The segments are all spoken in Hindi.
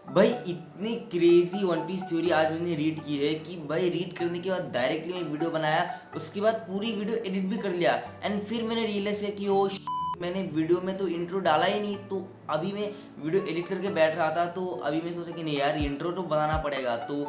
भाई इतनी क्रेजी वन पीस थ्योरी आज मैंने रीड की है कि भाई रीड करने के बाद डायरेक्टली मैं वीडियो बनाया, उसके बाद पूरी वीडियो एडिट भी कर लिया। एंड फिर मैंने रियलाइज किया कि ओ मैंने वीडियो में तो इंट्रो डाला ही नहीं। तो अभी मैं वीडियो एडिट करके बैठ रहा था, तो अभी मैं सोचा कि नहीं यार इंट्रो तो बनाना पड़ेगा। तो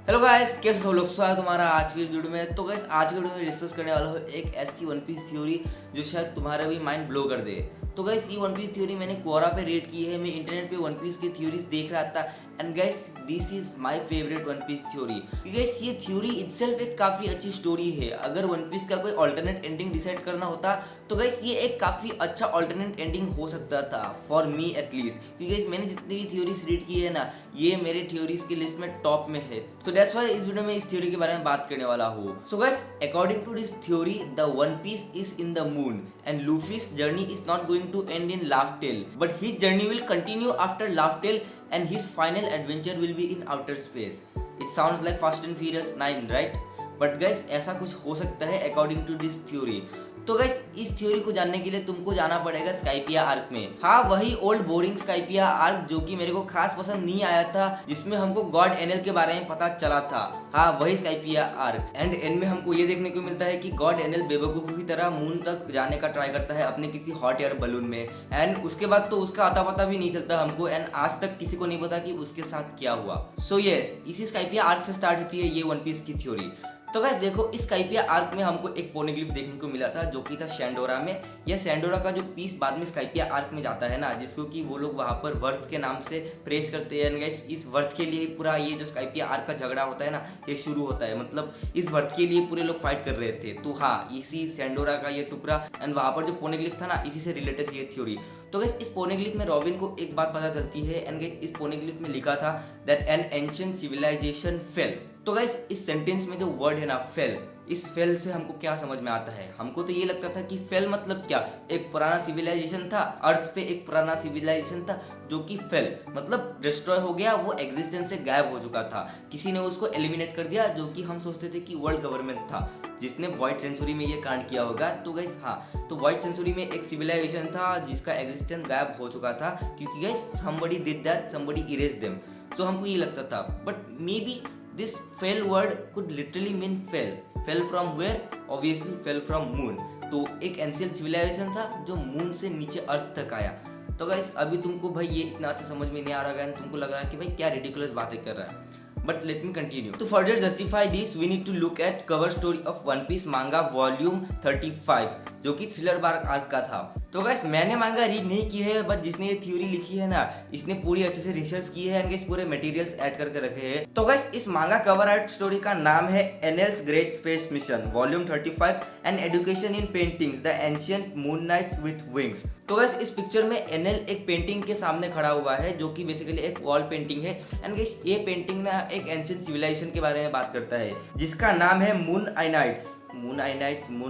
हेलो गाइस, कैसे हो लोग? स्वागत है तुम्हारा आज की वीडियो में। तो गाइस आज की वीडियो में डिस्कस करने वाला हूँ एक ऐसी वन पीस थ्योरी जो शायद तुम्हारा भी माइंड ब्लो कर दे। तो गाइस ये वन पीस थ्योरी मैंने क्वोरा पे रीड की है। मैं इंटरनेट पे वन पीस की थ्योरीज देख रहा था and guys this is my favourite One Piece theory. Guys ये थ्योरी इटसेल्फ एक काफी अच्छी स्टोरी है। अगर वन पीस का कोई ऑल्टरनेट एंडिंग डिसाइड करना होता तो गाइस ये एक काफी अच्छा ऑल्टरनेट एंडिंग हो सकता था, फॉर मी एटलीस्ट। क्योंकि गाइस मैंने जितनी भी थ्योरीज रीड की है ना, ये मेरे थ्योरीज की लिस्ट में टॉप में है। सो दैट्स व्हाई इस वीडियो में इस थ्योरी के बारे में बात करने वाला हूँ। So guys according to this theory the One Piece is in the moon and Luffy's journey is not going to end in Laugh Tale, but his journey will continue after Laugh Tale and his final adventure will be in outer space. It sounds like Fast and Furious 9, right? But guys ऐसा कुछ हो सकता है according to this theory। तो गाइस इस थ्योरी को जानने के लिए तुमको जाना पड़ेगा स्काइपिया आर्क में। हाँ, वही ओल्ड बोरिंग स्काइपिया आर्क जो कि मेरे को खास पसंद नहीं आया था, जिसमें हमको गॉड एनएल के बारे में पता चला था। हाँ, वही स्काइपिया आर्क। एंड एंड में हमको ये देखने को मिलता है कि गॉड एनएल बेवकूफ की तरह मून तक जाने का ट्राई करता है अपने किसी हॉट एयर बलून में। एंड उसके बाद तो उसका अता पता भी नहीं चलता हमको, एंड आज तक किसी को नहीं पता कि उसके साथ क्या हुआ। सो यस, इसी स्काइपिया आर्क से स्टार्ट होती है ये वन पीस की थ्योरी। तो गाइस देखो, इस स्काइपिया आर्क में हमको एक पोनेग्लिफ देखने को मिला था जो कि था सैंडोरा में। यह सैंडोरा का जो पीस बाद में स्काइपिया आर्क में जाता है ना, जिसको कि वो लोग वहां पर वर्थ के नाम से प्रेस करते हैं। गाइस इस वर्थ के लिए पूरा ये जो स्काइपिया आर्क का झगड़ा होता है ना, ये शुरू होता है। मतलब इस वर्थ के लिए पूरे लोग फाइट कर रहे थे। तो हाँ, इसी सैंडोरा का ये टुकड़ा एंड वहां पर जो पोनेग्लिफ था ना, इसी से रिलेटेड ये थ्योरी। तो गाइस इस पोनेग्लिफ में रॉबिन को एक बात पता चलती है एंड गाइस इस पोनेग्लिफ में लिखा था that an ancient civilization fail. तो गाइस इस सेंटेंस में जो वर्ड है ना फेल, इस फेल से हमको क्या समझ में आता है? हमको तो ये लगता था कि फेल मतलब क्या, एक पुराना सिविलाइजेशन था, अर्थ पे एक पुराना सिविलाइजेशन था जो कि फेल मतलब डिस्ट्रॉय हो गया, वो एग्जिस्टेंस से गायब हो चुका था। किसी ने उसको एलिमिनेट कर दिया, जो कि हम सोचते थे कि वर्ल्ड गवर्नमेंट था जिसने व्हाइट सेंचुरी में ये कांड किया होगा। तो गाइस हाँ, तो व्हाइट सेंचुरी में एक सिविलाइजेशन था जिसका एग्जिस्टेंस गायब हो चुका था, क्योंकि guys somebody did that, somebody erase them. तो हमको ये लगता था, but may be this fell word could literally mean fell from where? Obviously fell from moon। तो एक एंशिएंट सिविलाइजेशन था जो मून से नीचे अर्थ तक आया। तो गाइस अभी तुमको भाई ये इतना अच्छा समझ में नहीं आ रहा है, तुमको लग रहा है कि भाई क्या रिडिकुलस बातें कर रहा है। But let me continue. To further justify this, we need to look at cover story of One Piece manga volume 35, जो कि थ्रिलर बार आर्क का था। तो गाइस मैंने मांगा रीड नहीं की है, बट जिसने ये थ्योरी लिखी है ना, इसने पूरी अच्छे से रिसर्च की है एंड गाइस पूरे मटेरियल्स ऐड करके रखे हैं। तो गाइस इस मांगा कवर आर्ट स्टोरी का नाम है Enel's great space mission volume 35 and education in paintings the ancient moon knights with wings. तो गाइस इस पिक्चर में एनएल एक पेंटिंग के सामने खड़ा हुआ है जो कि बेसिकली एक वॉल पेंटिंग है। एंड गाइस ये पेंटिंग ना एक एंशिएंट सिविलाइजेशन के बारे में बात करता है जिसका नाम है moon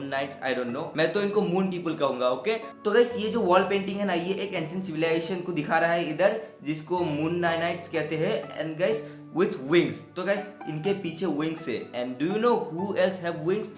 knights I don't know, मैं तो इनको मून पीपल कहूंगा। ओके, तो गाइस ये जो वॉल पेंटिंग है ना, ये एक एंशिएंट सिविलाइजेशन को दिखा रहा है इधर, जिसको मून नाइट्स कहते हैं एंड गाइस विथ विंग्स। तो गाइस इनके पीछे विंग्स है। And do you know who else have wings?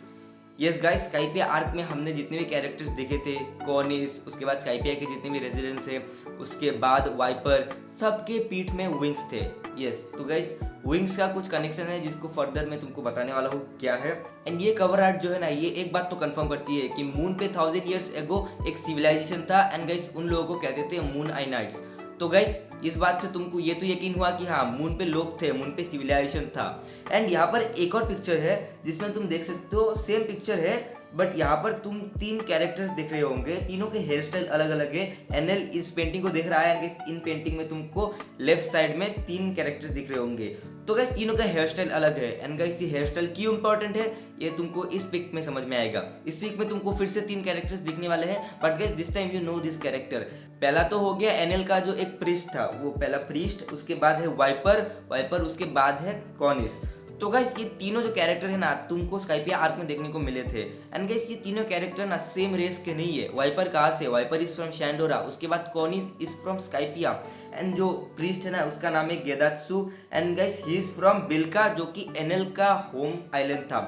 Yes guys, Skypiea arc में हमने जितने भी कैरेक्टर्स देखे थे, कॉनिस, उसके बाद स्काइपिया के जितने भी रेजिडेंट्स है, उसके बाद वाइपर, सबके पीठ में विंग्स थे। यस, तो गाइस विंग्स का कुछ कनेक्शन है जिसको फर्दर मैं तुमको बताने वाला हूँ क्या है। एंड ये कवर आर्ट जो है ना, ये एक बात तो कंफर्म करती है कि मून पे 1000 ईयर्स एगो एक सिविलाइजेशन था एंड गाइस उन लोगों को कहते थे मून आइनाइट्स। तो गाइस इस बात से तुमको ये तो यकीन हुआ कि हाँ, मून पे लोग थे, मून पे सिविलाइजेशन था। एंड यहाँ पर एक और पिक्चर है जिसमें तुम देख सकते हो सेम पिक्चर है, बट यहाँ पर तुम 3 कैरेक्टर्स दिख रहे होंगे, तीनों के हेयर स्टाइल अलग अलग है। एनएल इस पेंटिंग को देख रहा है, इन पेंटिंग में तुमको लेफ्ट साइड में 3 कैरेक्टर्स दिख रहे होंगे। तो गाइस तीनों का हेयर स्टाइल अलग है। एंड गाइस ये हेयर स्टाइल क्यों इंपॉर्टेंट है ये तुमको इस पिक में समझ में आएगा। इस पिक में तुमको फिर से 3 कैरेक्टर्स दिखने वाले हैं, but guys this time you know this character. पहला तो हो गया एनएल का जो एक प्रीस्ट था, वो पहला प्रीस्ट, उसके बाद है वाइपर, उसके बाद है कॉनिस। तो गाइस ये तीनों जो कैरेक्टर है ना, तुमको स्काइपिया आर्क में देखने को मिले थे। एंड गाइस ये तीनों कैरेक्टर ना सेम रेस के नहीं है। वाइपर कहाँ से? वाइपर इज फ्रॉम सैंडोरा, उसके बाद Conis is from Skypiea, and जो प्रीस्ट है ना उसका नाम है Gedatsu, and guys he is from Bilka जो कि एनएल का होम आइलैंड था।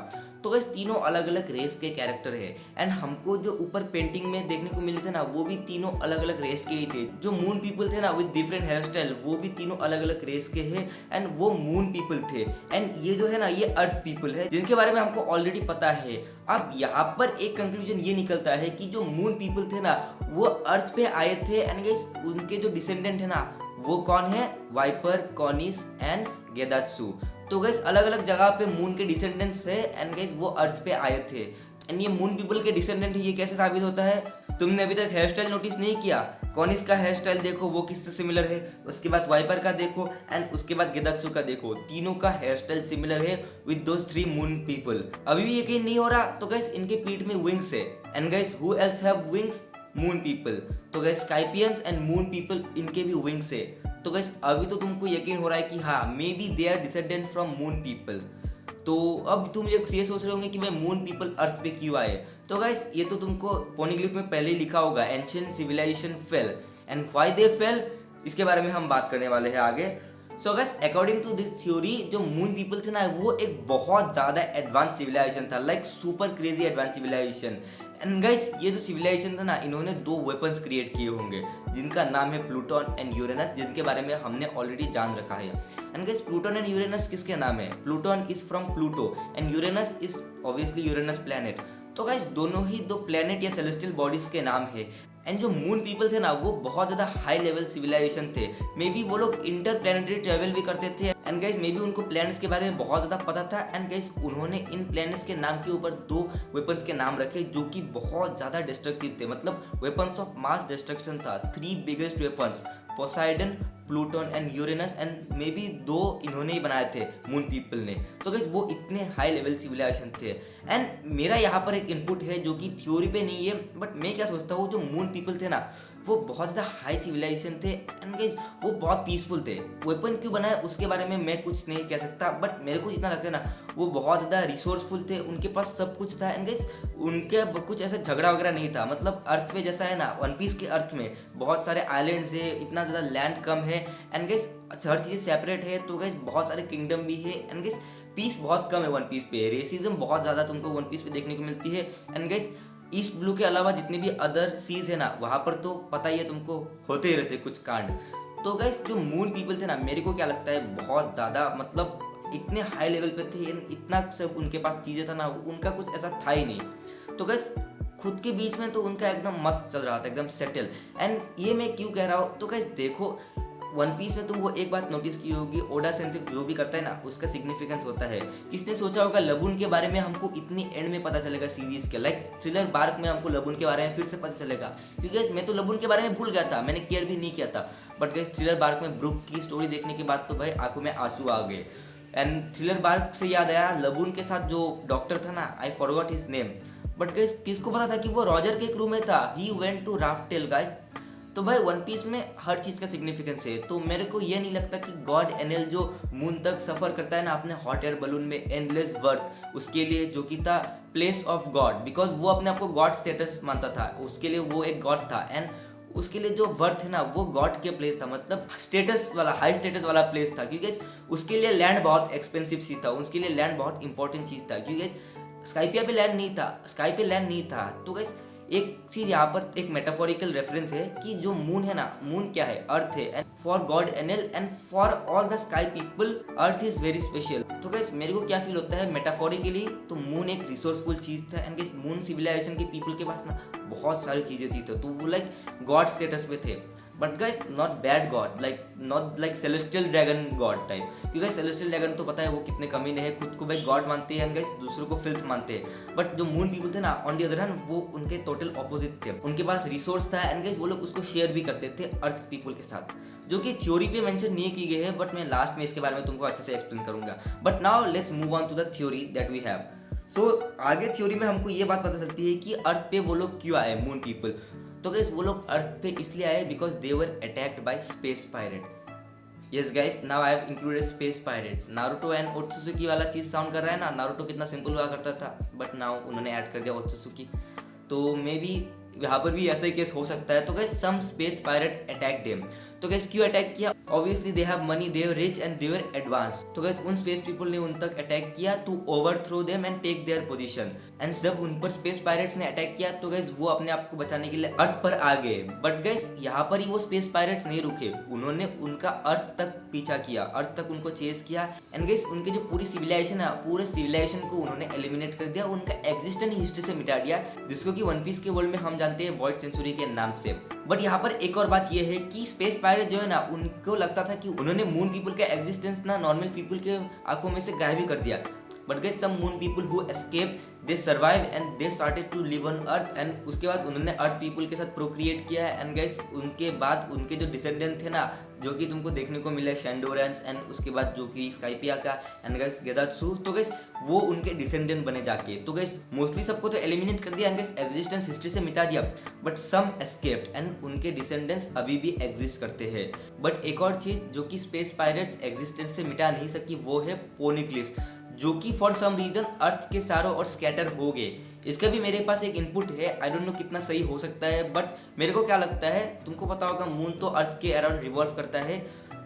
तो गैस तीनों अलग अलग रेस के कैरेक्टर है एंड हमको जो ऊपर पेंटिंग में देखने को मिले थे ना वो भी तीनों अलग अलग रेस के ही थे। जो मून पीपल थे ना विद डिफरेंट हेयर स्टाइल वो भी तीनों अलग अलग रेस के हैं एंड वो मून पीपल थे। एंड ये जो है ना ये अर्थ पीपल है जिनके बारे में हमको ऑलरेडी पता है। अब यहाँ पर एक कंक्लूजन ये निकलता है कि जो मून पीपल थे ना वो अर्थ पे आए थे एंड गाइस उनके जो डिसेंडेंट है ना वो कौन है, वाइपर, कॉनिस एंड गेदात्सु। तो गाइस अलग अलग जगह पे मून के डिसेंडेंट्स है एंड गाइस वो अर्थ पे आए थे एंड ये मून पीपल के डिसेंडेंट है। ये कैसे साबित होता है, तुमने अभी तक हेयर स्टाइल नोटिस नहीं किया, कॉनिस का हेयर स्टाइल देखो वो किससे सिमिलर है, उसके बाद वाइपर का देखो एंड उसके बाद गेदात्सु का देखो, तीनों का हेयर स्टाइल सिमिलर है with those three moon people. अभी भी यकीन नहीं हो रहा तो गाइस इनके पीठ में विंग्स है and guys who else have wings, moon people. तो गाइस स्काइपियंस एंड मून पीपल इनके भी विंग्स है। तो गाइस अभी तो तुमको यकीन हो रहा है कि हाँ maybe they are descendant from moon people. तो अब तुम ये सोच रहे होंगे कि मैं मून पीपल अर्थ पे क्यों आए। तो गाइस ये तो तुमको पोनिग्लिफ में पहले ही लिखा होगा, ancient civilization fail and why they fail, इसके बारे में हम बात करने वाले हैं आगे। So guys according to this theory जो मून पीपल थे ना वो एक बहुत ज़्यादा एडवांस सिविलाइजेशन था, like super crazy advance civilization. And guys ये जो सिविलाइजेशन था ना इन्होंने दो वेपन्स क्रिएट किए होंगे जिनका नाम है प्लूटन एंड यूरेनस, जिनके बारे में हमने ऑलरेडी जान रखा है। And guys Pluton and Uranus किसके नाम है, Pluton is from Pluto and Uranus is obviously Uranus planet. तो गाइस दोनों ही दो प्लैनेट या सेलेस्टियल बॉडीज के नाम है। एंड जो मून पीपल थे ना वो बहुत ज़्यादा हाई लेवल सिविलाइजेशन थे, मे बी वो लोग इंटर प्लैनेटरी ट्रेवल भी करते थे एंड गाइस मे बी उनको प्लैनेट्स के बारे में बहुत ज़्यादा पता था। एंड गाइस उन्होंने इन प्लैनेट्स के नाम के ऊपर दो वेपन्स के नाम रखे जो कि बहुत ज़्यादा डिस्ट्रक्टिव थे, मतलब वेपन्स ऑफ मास डिस्ट्रक्शन था। Three biggest weapons, Poseidon, Pluton and Uranus and may be दो इन्होंने ही बनाए थे मून पीपल ने। तो गाइस वो इतने हाई लेवल सिविलाइजेशन थे। एंड मेरा यहाँ पर एक इनपुट है जो कि थ्योरी पे नहीं है, बट मैं क्या सोचता हूँ जो मून पीपल थे ना वो बहुत ज़्यादा हाई सिविलाइजेशन थे एंड गाइस वो बहुत पीसफुल थे। वेपन क्यों बनाए उसके बारे में मैं कुछ नहीं कह सकता, बट मेरे को इतना लगता है ना वो बहुत ज़्यादा रिसोर्सफुल थे, उनके पास सब कुछ था एंड गाइस उनके कुछ ऐसा झगड़ा वगैरह नहीं था। मतलब अर्थ पे जैसा है ना वन पीस के अर्थ में बहुत सारे आइलैंड्स है, इतना ज़्यादा लैंड कम है and guys her cheese separate है। तो गाइस बहुत सारे किंगडम भी है एंड गाइस पीस बहुत कम है वन पीस पे, रेसिज्म बहुत ज़्यादा तुमको वन पीस पे देखने को मिलती है। एंड गाइस ईस्ट ब्लू के अलावा जितने भी अदर सीज है ना वहाँ पर तो पता ही है तुमको होते ही रहते कुछ कांड। तो गाइस जो मून पीपल थे ना मेरे को क्या लगता है बहुत ज़्यादा मतलब इतने हाई लेवल पे थे, इतना सब उनके पास चीज़ें था ना उनका कुछ ऐसा था ही नहीं। तो गाइस खुद के बीच में तो उनका एकदम मस्त चल रहा था, एकदम सेटल। एंड ये मैं क्यों कह रहा हूँ तो गाइस देखो वन पीस में तुम वो एक बात नोटिस की होगी, ओडा सेंसे जो भी करता है ना उसका सिग्निफिकेंस होता है। किसने सोचा होगा लबून के बारे में हमको इतनी एंड में पता चलेगा सीरीज के, लाइक थ्रिलर बार्क में हमको लबून के बारे में फिर से पता चलेगा, क्योंकि मैं तो लबून के बारे में भूल गया था, मैंने केयर भी नहीं किया था। बट गाइस थ्रिलर बार्क में ब्रुक की स्टोरी देखने के बाद तो भाई आंखों में आंसू आ गए। एंड थ्रिलर बार्क से याद आया लबून के साथ जो डॉक्टर था ना, I forgot his name, but guys किसको पता था कि वो रॉजर के क्रू में था, ही वेंट टू राफ्टेल गाइस। तो भाई वन पीस में हर चीज़ का सिग्निफिकेंस है। तो मेरे को ये नहीं लगता कि गॉड एनएल जो मून तक सफ़र करता है ना अपने हॉट एयर बलून में एंडलेस वर्थ, उसके लिए जो कि था प्लेस ऑफ गॉड, बिकॉज वो अपने आप को गॉड स्टेटस मानता था, उसके लिए वो एक गॉड था। एंड उसके लिए जो वर्थ है ना वो गॉड के प्लेस था, मतलब स्टेटस वाला, हाई स्टेटस वाला प्लेस था, क्योंकि उसके लिए लैंड बहुत एक्सपेंसिव चीज़ था, उसके लिए लैंड बहुत इंपॉर्टेंट चीज़ था, क्योंकि स्काइपिया पे लैंड नहीं था, स्काई पे लैंड नहीं था। तो गाइस एक चीज यहाँ पर एक मेटाफोरिकल रेफरेंस है कि जो मून है ना, मून क्या है, अर्थ है। And for God NL and for all the sky people earth is very special. तो गाइस मेरे को क्या फील होता है मेटाफोरिकली, तो मून एक रिसोर्सफुल चीज था एंड गाइस मून सिविलाइजेशन के पीपल के पास ना बहुत सारी चीजें थी, तो वो लाइक गॉड स्टेटस पे थे। But guys not bad God, like not like celestial dragon God type, क्योंकि सेलेस्टियल ड्रैगन तो पता है वो कितने कमीने हैं, खुद को भाई गॉड मानते हैं, गाइस दूसरों को फिल्थ मानते हैं। बट जो मून पीपल थे ना ऑन दी अदर हैंड वो उनके टोटल ऑपोजिट थे, उनके पास रिसोर्स था एंड गाइस वो लोग उसको शेयर भी करते थे अर्थ पीपल के साथ, जो कि थ्योरी पे मेंशन नहीं की गई है, बट मैं लास्ट में इसके बारे में तुमको अच्छे से एक्सप्लेन करूंगा। But now let's move on to the theory that we have. So आगे थ्योरी में हमको ये बात पता चलती है कि अर्थ पे वो लोग क्यों आए मून पीपल। तो गाइस वो लोग अर्थ पे इसलिए आए because they were attacked by space pirate. Yes guys now I have included space pirates. Naruto and Otsuki वाला चीज साउंड कर रहा है ना, नारुतो कितना सिंपल हुआ करता था, बट नाउ उन्होंने ऐड कर दिया ओत्सुकी, तो मे बी यहाँ पर भी ऐसा ही केस हो सकता है। तो guys some space pirate attack them. तो गैस क्यों अटैक किया? Obviously they have money, they are rich and they are advance. तो गैस उन स्पेस पीपल ने उन तक अटैक किया to overthrow them and take their position. And जब उन पर स्पेस पायरेट्स ने अटैक किया तो गैस वो अपने आप को बचाने के लिए अर्थ पर आ गए। बट गैस यहाँ पर ही वो स्पेस पायरेट्स नहीं रुके, उन्होंने उनका अर्थ तक पीछा किया, अर्थ तक उनको चेस किया। एंड गैस उनके जो पूरी सिविलाइजेशन है, पूरे सिविलाइजेशन को उन्होंने एलिमिनेट कर दिया, उनका एग्जिस्टेंस हिस्ट्री से मिटा दिया, जिसको कि वन पीस के वर्ल्ड में हम जानते हैं वॉइड सेंचुरी के नाम से। बट यहाँ पर एक और बात यह है कि स्पेस पायरेट जो है ना, उनको लगता था कि उन्होंने मून पीपल का एग्जिस्टेंस ना नॉर्मल पीपल के आंखों में से गायब ही कर दिया। But guys some moon people who escape they survive and they started to live on earth. And उसके बाद उन्होंने अर्थ पीपल के साथ प्रोक्रिएट किया। एंड गैस उनके बाद उनके जो डिसेंडेंट थे ना, जो कि तुमको देखने को मिला शैंडोरेंस, एंड उसके बाद जो कि स्काइपिया का एंड गैस गेदात्सु, तो गैस वो उनके डिसेंडेंट बने जाके। तो गैस मोस्टली सबको तो एलिमिनेट कर दिया एंड गैस एग्जिस्टेंस हिस्ट्री से मिटा दिया। बट सम एस्केप्ड एंड उनके डिसेंडेंट्स अभी भी एग्जिस्ट करते हैं। बट एक और चीज जो कि स्पेस पायरेट्स एग्जिस्टेंस से मिटा नहीं सकी, वो है पोनिग्लिफ्स, जो कि फॉर सम रीजन अर्थ के चारों ओर स्कैटर हो गए। इसका भी मेरे पास एक इनपुट है, आई डोंट नो कितना सही हो सकता है, बट मेरे को क्या लगता है, तुमको पता होगा मून तो अर्थ के अराउंड रिवॉल्व करता है।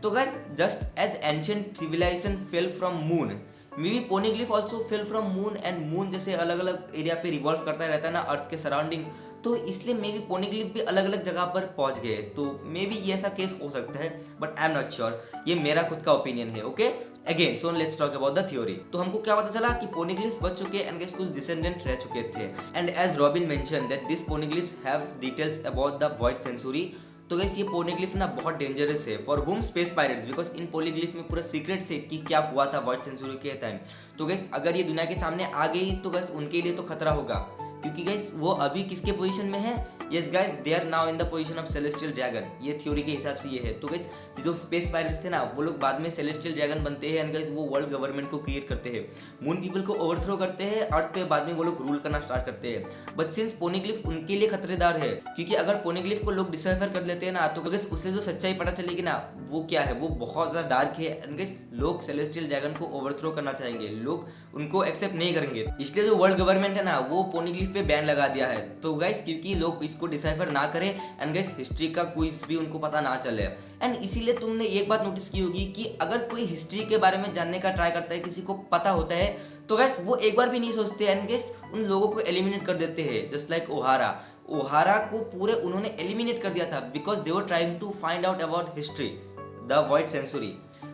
तो guys just as ancient civilization fell from moon, may be poneglyph also fell from moon. And moon जैसे अलग अलग एरिया पे रिवॉल्व करता रहता है ना अर्थ के सराउंडिंग, तो इसलिए मे बी पोनिग्लिफ भी अलग अलग जगह पर पहुंच गए। तो मे बी ये ऐसा केस हो सकता है, but I am not sure, ये मेरा खुद का ओपिनियन है। Okay again so let's talk about the theory. तो हमको क्या पता चला कि पोनिग्लिफ्स बच चुके एंड गैस कुछ डिसेंडेंट रह चुके थे। And as Robin mention that this poneglyphs have details about the void century. तो गैस ये पोनिग्लिफ ना बहुत डेंजरस है for home space pirates, because in poneglyph में पूरा सीक्रेट से कि क्या हुआ था वॉइड सेंचुरी के टाइम। तो गैस अगर ये दुनिया के सामने आ गई तो गैस उनके लिए तो खतरा होगा, क्योंकि गाइस वो अभी किसके पोजीशन में है? Yes guys they are now in the position of celestial dragon. ये थ्योरी के हिसाब से ये है। तो गाइस जो स्पेस पायरेट्स थे ना, वो लोग बाद में सेलेस्टियल ड्रैगन बनते हैं एंड गाइस वो वर्ल्ड गवर्नमेंट को क्रिएट करते हैं, मून पीपल को ओवरथ्रो करते हैं अर्थ पे, बाद में वो लोग रूल करना स्टार्ट करते हैं। बट सिंस पोनिग्लिफ उनके लिए खतरेदार है, क्योंकि अगर पोनिग्लिफ को लोग डिसाइफर कर लेते हैं ना, तो गाइस उससे जो सच्चाई पता चलेगी ना, वो क्या है, वो बहुत ज्यादा डार्क है। एंड गाइस लोग सेलेस्टियल ड्रैगन को ओवरथ्रो करना चाहेंगे, लोग उनको एक्सेप्ट नहीं करेंगे, इसलिए जो वर्ल्ड गवर्नमेंट है ना, वो पोनिग्लिफ पे बैन लगा दिया है। तो गाइस क्योंकि लोग इसको डिसाइफर ना करें एंड गाइस हिस्ट्री का कुछ भी उनको पता ना चले। एंड इसीलिए तुमने एक बात नोटिस की होगी कि अगर कोई हिस्ट्री के बारे में जानने का ट्राई करता है, किसी को पता होता है, तो गाइस वो एक बार भी नहीं सोचते एंड गाइस उन लोगों को एलिमिनेट कर देते हैं। जस्ट लाइक ओहारा को पूरे उन्होंने एलिमिनेट कर दिया था because they were trying to find out about history, the void century.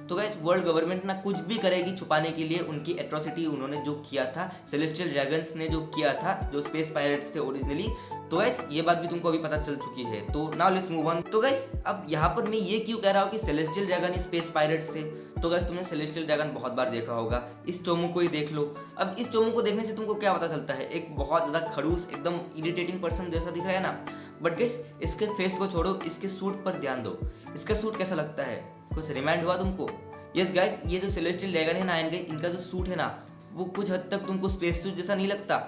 तो गाइस वर्ल्ड गवर्नमेंट ना कुछ भी करेगी छुपाने के लिए उनकी एट्रोसिटी, उन्होंने जो किया था, सेलेस्टियल ड्रैगन्स ने जो किया था, जो स्पेस पायरेट्स थे ओरिजिनली। तो गाइस ये बात भी तुमको अभी पता चल चुकी है। तो नाउ लेट्स मूव ऑन। तो गाइस अब यहाँ पर मैं ये क्यों कह रहा हूँ कि सेलेस्टियल ड्रैगन स्पेस पायरेट्स थे? तो गाइस तुमने सेलेस्टियल ड्रैगन बहुत बार देखा होगा, इस टोमो को ही देख लो। अब इस टोमो को देखने से तुमको क्या पता चलता है? एक बहुत ज्यादा खड़ूस, एकदम इरिटेटिंग पर्सन जैसा दिख रहा है ना। बट गाइस इसके फेस को छोड़ो, इसके सूट पर ध्यान दो। इसका सूट कैसा लगता है? कुछ रिमाइंड हुआ तुमको? यस गाइस ये जो सेलेस्टियल ड्रैगन है ना, इनका जो सूट है ना, वो कुछ हद तक तुमको स्पेस सूट जैसा नहीं लगता?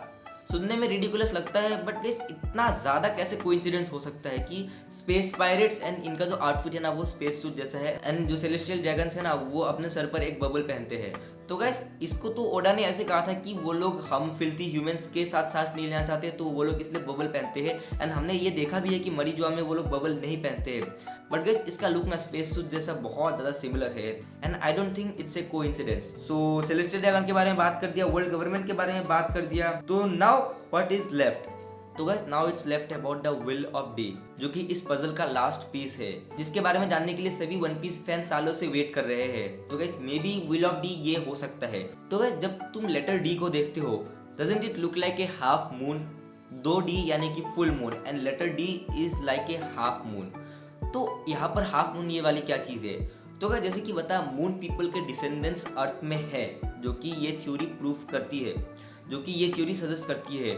सुनने में रिडिकुलस लगता है, बट गाइस इतना ज़्यादा कैसे कोइंसिडेंस हो सकता है कि स्पेस पायरेट्स एंड इनका जो आउटफिट है ना, वो स्पेस सूट जैसा है। एंड जो सेलेस्टियल ड्रैगन्स है ना, वो अपने सर पर एक बबल पहनते हैं। तो गाइस इसको तो ओडा ने ऐसे कहा था कि वो लोग हम फिल्थी ह्यूमंस के साथ सांस नहीं लेना चाहते, तो वो लोग इसलिए बबल पहनते हैं। एंड हमने ये देखा भी है कि मरीजुआ में वो लोग बबल नहीं पहनते हैं। बट गाइस इसका लुक ना स्पेस सूट जैसा बहुत ज़्यादा सिमिलर है and I don't think it's a coincidence. So celestial dragon के बारे में बात कर दिया, वर्ल्ड गवर्नमेंट के बारे में बात कर दिया, तो नाउ व्हाट इज लेफ्ट? तो guys now it's left about the will of D, जो कि इस पजल का लास्ट पीस है, जिसके बारे में जानने के लिए सभी वन पीस फैन सालों से वेट कर रहे हैं। तो guys may be will of D ये हो सकता है। तो गाइस जब तुम लेटर डी को देखते हो, doesn't it look like a half moon? 2D यानी कि full moon and later D is like a half moon. तो यहाँ पर हाफ मून ये वाली क्या चीज़ है? तो गाइस जैसे कि बता, मून पीपल के डिसेंडेंट्स अर्थ में है, जो कि ये थ्योरी प्रूफ करती है, जो कि ये थ्योरी सजेस्ट करती है।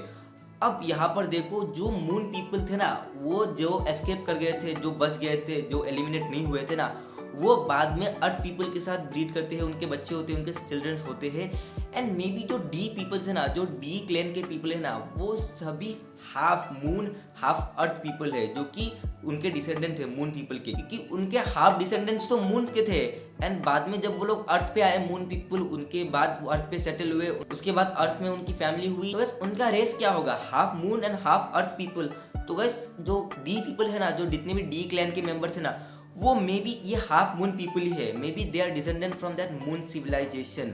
अब यहाँ पर देखो, जो मून पीपल थे ना, वो जो एस्केप कर गए थे, जो बच गए थे, जो एलिमिनेट नहीं हुए थे ना, वो बाद में अर्थ पीपल के साथ ब्रीड करते हैं, उनके बच्चे होते हैं, उनके चिल्ड्रंस होते हैं। एंड मे बी जो डी पीपल्स है ना, जो डी क्लैन के पीपल है ना, वो सभी हाफ मून हाफ अर्थ पीपल है, जो कि उनके डिसेंडेंट है मून पीपल के, क्योंकि उनके हाफ डिसेंडेंट्स तो मून के थे। एंड बाद में जब वो लोग अर्थ पे आए मून पीपल, उनके बाद वो अर्थ पे सेटल हुए, उसके बाद अर्थ में उनकी फैमिली हुई। तो बस उनका रेस क्या होगा? Half moon and half earth people. तो बस जो डी पीपल है ना, जो जितने भी डी क्लैन के मेंबर्स है ना, वो मे बी ये हाफ मून पीपल ही है, maybe they are descendant from that moon civilization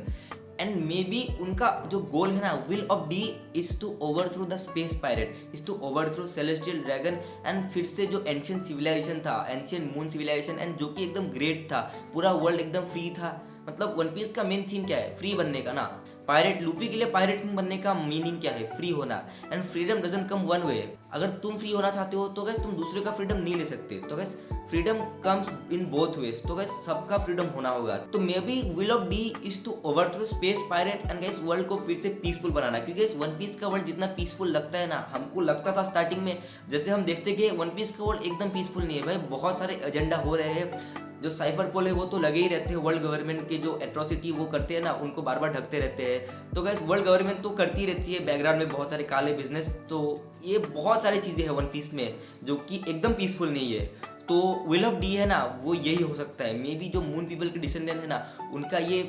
and maybe उनका जो गोल है ना, will of D is to overthrow the space pirate, is to overthrow celestial dragon and फिर से जो एंशियंट सिविलाइजेशन था, एंशियंट मून सिविलाइजेशन एंड जो कि एकदम ग्रेट था, पूरा वर्ल्ड एकदम फ्री था। मतलब वन पीस का मेन थीम क्या है? फ्री बनने का ना। पायरेट लूफी के लिए पायरेट किंग बनने का मीनिंग क्या है? फ्री होना। And freedom doesn't come one way. अगर तुम फ्री होना चाहते हो तो गैस तुम दूसरे का फ्रीडम नहीं ले सकते। तो guys freedom comes in both ways. तो गैस सबका फ्रीडम होना होगा। तो maybe will of D is to overthrow space pirate and guys world को फिर से पीसफुल बनाना। क्योंकि इस वन पीस का वर्ल्ड जितना पीसफुल लगता है ना, हमको लगता था स्टार्टिंग में, जैसे हम देखते कि वन पीस का वर्ल्ड एकदम पीसफुल नहीं है भाई, बहुत सारे एजेंडा हो रहे हैं। जो साइफर पोल है वो तो लगे ही रहते हैं, वर्ल्ड गवर्नमेंट के जो एट्रोसिटी वो करते हैं ना, उनको बार बार ढकते रहते हैं। तो गैस वर्ल्ड गवर्नमेंट तो करती रहती है बैकग्राउंड में बहुत सारे काले बिजनेस। तो ये बहुत सारी चीज़ें हैं वन पीस में जो कि एकदम पीसफुल नहीं है। तो विल ऑफ डी है ना, वो यही हो सकता है। मे बी जो मून पीपल के डिसेंडेंट है ना, उनका ये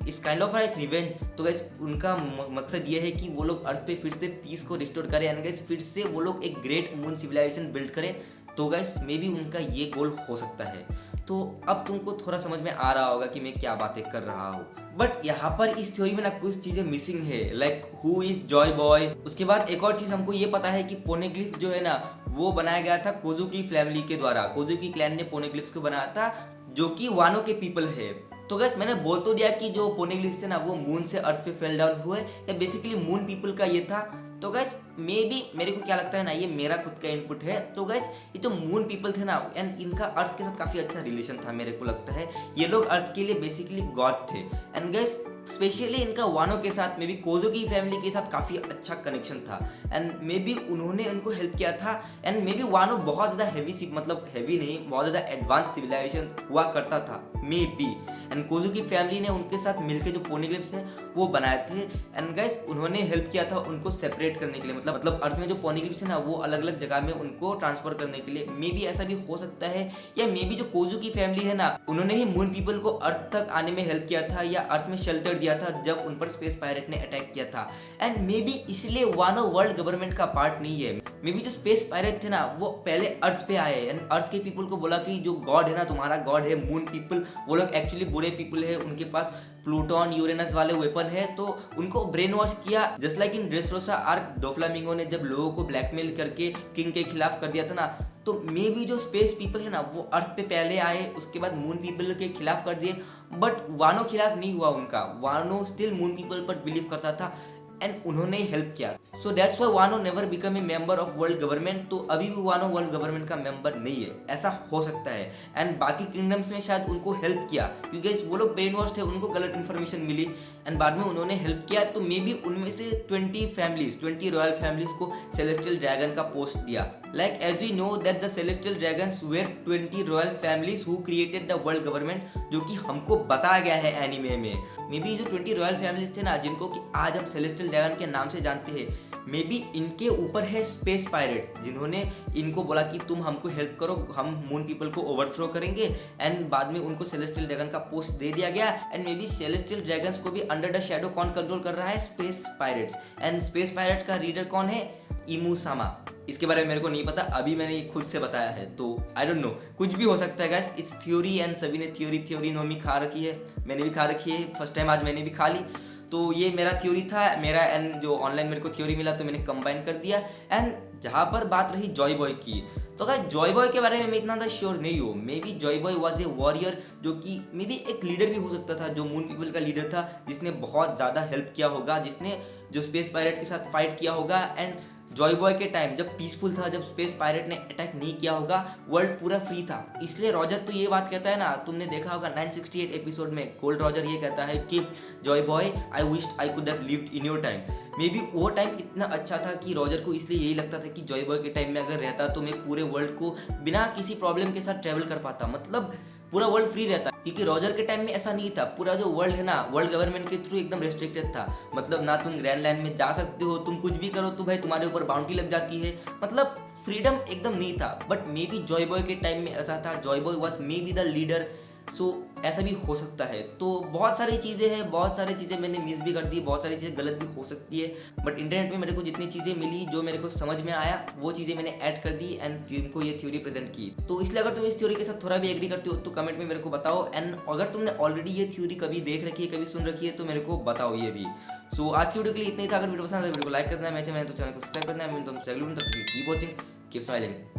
इस काइंड ऑफ एक रिवेंज। तो गैस उनका मकसद ये है कि वो लोग अर्थ पे फिर से पीस को रिस्टोर करें एंड गैस फिर से वो लोग एक ग्रेट मून सिविलाइजेशन बिल्ड करें। तो गैस मे बी उनका ये गोल हो सकता है। तो अब तुमको थोड़ा समझ में आ रहा होगा कि मैं क्या बातें कर रहा हूँ। बट यहाँ पर इस थ्योरी में ना कुछ चीजें मिसिंग है, like who is Joy boy. उसके बाद एक और चीज हमको ये पता है कि पोनेग्लिफ जो है ना, वो बनाया गया था कोजुकी फैमिली के द्वारा। कोजुकी क्लैन ने पोनेग्लिफ्स को बनाया था, जो कि वानो के पीपल है। तो गैस मैंने बोल तो दिया कि जो पोनेग्लिफ्स थे ना, वो मून से अर्थ पे फेल डाउन हुए, या बेसिकली मून पीपल का ये था। तो गैस मे बी मेरे को क्या लगता है ना, ये मेरा खुद का इनपुट है। तो गैस ये जो मून पीपल थे ना, एंड इनका अर्थ के साथ काफी अच्छा रिलेशन था, मेरे को लगता है ये लोग अर्थ के लिए बेसिकली गॉड थे। एंड गैस स्पेशली इनका वानो के साथ, मे बी कोजो की फैमिली के साथ काफ़ी अच्छा कनेक्शन था एंड मे बी उन्होंने उनको हेल्प किया था। एंड मे बी वानो बहुत ज़्यादा हैवी मतलब हैवी नहीं, बहुत ज़्यादा एडवांस सिविलाइजेशन हुआ करता था मे बी। एंड कोजो की फैमिली ने उनके साथ मिलकर जो पोनेग्लिफ्स हैं वो बनाए थे। एंड गाइस उन्होंने हेल्प किया था उनको सेपरेट करने के लिए, मतलब अर्थ में जो पोनेग्लिफ्स है ना, वो अलग अलग जगह में उनको ट्रांसफर करने के लिए। मे बी ऐसा भी हो सकता है, या मे बी जो कोजो की फैमिली है ना, उन्होंने ही मून पीपल को अर्थ तक आने में हेल्प किया था, या अर्थ में शेल्टर दिया था जब उन पर स्पेस पायरेट ने अटैक किया था। एंड मे बी इसलिए वानो वर्ल्ड गवर्नमेंट का पार्ट नहीं है। मे बी जो स्पेस पायरेट थे ना, वो पहले अर्थ पे आए एंड अर्थ के पीपल को बोला कि जो गॉड है ना, तुम्हारा गॉड है मून पीपल, वो लोग एक्चुअली बुरे पीपल है, उनके पास प्लूटोन यूरेनस वाले वेपन है। तो उनको ब्रेन वॉश किया, just like in Dressrosa arc Doflamingo ने जब लोगों को ब्लैकमेल करके किंग के खिलाफ कर दिया था ना। तो मे बी जो स्पेस पीपल है ना, वो अर्थ पे पहले आए, उसके बाद मून पीपल के खिलाफ कर दिए। बट वानो खिलाफ नहीं हुआ उनका, वानो स्टिल मून पीपल पर बिलीव करता था एंड उन्होंने हेल्प किया। So that's why वानो never become a member of world government. तो अभी भी वानो वर्ल्ड गवर्नमेंट का मेंबर नहीं है, ऐसा हो सकता है। एंड बाकी किंगडम्स में शायद उनको हेल्प किया, क्योंकि वो लोग ब्रेन वॉश थे, उनको गलत इन्फॉर्मेशन मिली एंड बाद में उन्होंने हेल्प किया। तो मे बी उनमें से 20 रॉयल फैमिलीज को सेलेस्टियल ड्रैगन का पोस्ट दिया। Like as we know that the celestial dragons were 20 royal families who created the world government, जो कि हमको बताया गया है एनिमे में। मे बी जो 20 रॉयल फैमिलीज थे ना, जिनको कि आज हम सेलेस्टियल ड्रैगन के नाम से जानते हैं, मे बी इनके ऊपर है स्पेस पायरेट, जिन्होंने इनको बोला कि तुम हमको हेल्प करो, हम मून पीपल को ओवरथ्रो करेंगे। एंड बाद में उनको सेलेस्टियल ड्रैगन का पोस्ट दे दिया गया। And may be celestial dragons को भी अंडर द शैडो कौन कंट्रोल कर रहा है? Space pirates. And space pirate का रीडर कौन है? इमू सामा। इसके बारे में मेरे को नहीं पता, अभी मैंने ये खुद से बताया है, तो आई डोंट नो, कुछ भी हो सकता है गाइस। इट्स थ्योरी एंड सभी ने थ्योरी नोमी खा रखी है, मैंने भी खा रखी है, फर्स्ट टाइम आज मैंने भी खा ली। तो ये मेरा थ्योरी था, मेरा एंड जो ऑनलाइन मेरे को थ्योरी मिला तो मैंने कंबाइन कर दिया। एंड जहाँ पर बात रही जॉय बॉय की, तो गाइस जॉय बॉय के बारे में मैं इतना ज़्यादा श्योर नहीं हूँ। May be Joy boy was a warrior, जो कि मे बी एक लीडर भी हो सकता था, जो मून पीपल का लीडर था, जिसने बहुत ज़्यादा हेल्प किया होगा, जिसने जो स्पेस पायरेट के साथ फाइट किया होगा। एंड जॉय बॉय के टाइम जब पीसफुल था, जब स्पेस पायरेट ने अटैक नहीं किया होगा, वर्ल्ड पूरा फ्री था। इसलिए रॉजर तो ये बात कहता है ना, तुमने देखा होगा 968 एपिसोड में गोल्ड रॉजर ये कहता है कि Joy boy I wished I could have lived in your time. May be वो टाइम इतना अच्छा था कि रॉजर को इसलिए यही लगता था कि जॉय बॉय के टाइम में अगर रहता तो मैं पूरे वर्ल्ड को बिना किसी प्रॉब्लम के साथ ट्रैवल कर पाता, मतलब पूरा वर्ल्ड फ्री रहता। क्योंकि रॉजर के टाइम में ऐसा नहीं था, पूरा जो वर्ल्ड है ना, वर्ल्ड गवर्नमेंट के थ्रू एकदम रेस्ट्रिक्टेड था। मतलब ना तुम ग्रैंड लैंड में जा सकते हो, तुम कुछ भी करो तो भाई तुम्हारे ऊपर बाउंड्री लग जाती है, मतलब फ्रीडम एकदम नहीं था। But may be Joy boy के टाइम में ऐसा था, Joy boy was may be the leader सो ऐसा भी हो सकता है। तो बहुत सारी चीज़ें हैं, बहुत सारी चीज़ें मैंने मिस भी कर दी, बहुत सारी चीज़ें गलत भी हो सकती है, बट इंटरनेट पे मेरे को जितनी चीज़ें मिली, जो मेरे को समझ में आया, वो चीज़ें मैंने ऐड कर दी एंड जिनको ये थ्योरी प्रेजेंट की। तो इसलिए अगर तुम इस थ्योरी के साथ थोड़ा भी एग्री करते हो तो कमेंट में मेरे को बताओ, एंड अगर तुमने ऑलरेडी ये थ्योरी कभी देख रखी है, कभी सुन रखी है, तो मेरे को बताओ ये भी। सो आज की वीडियो के लिए इतना ही था। अगर वीडियो पसंद है तो वीडियो को लाइक करना है, मैं तो चैनल को सब्सक्राइब करना है। मैं तुमसे अगली वीडियो तक कीप वॉचिंग, कीप स्माइलिंग।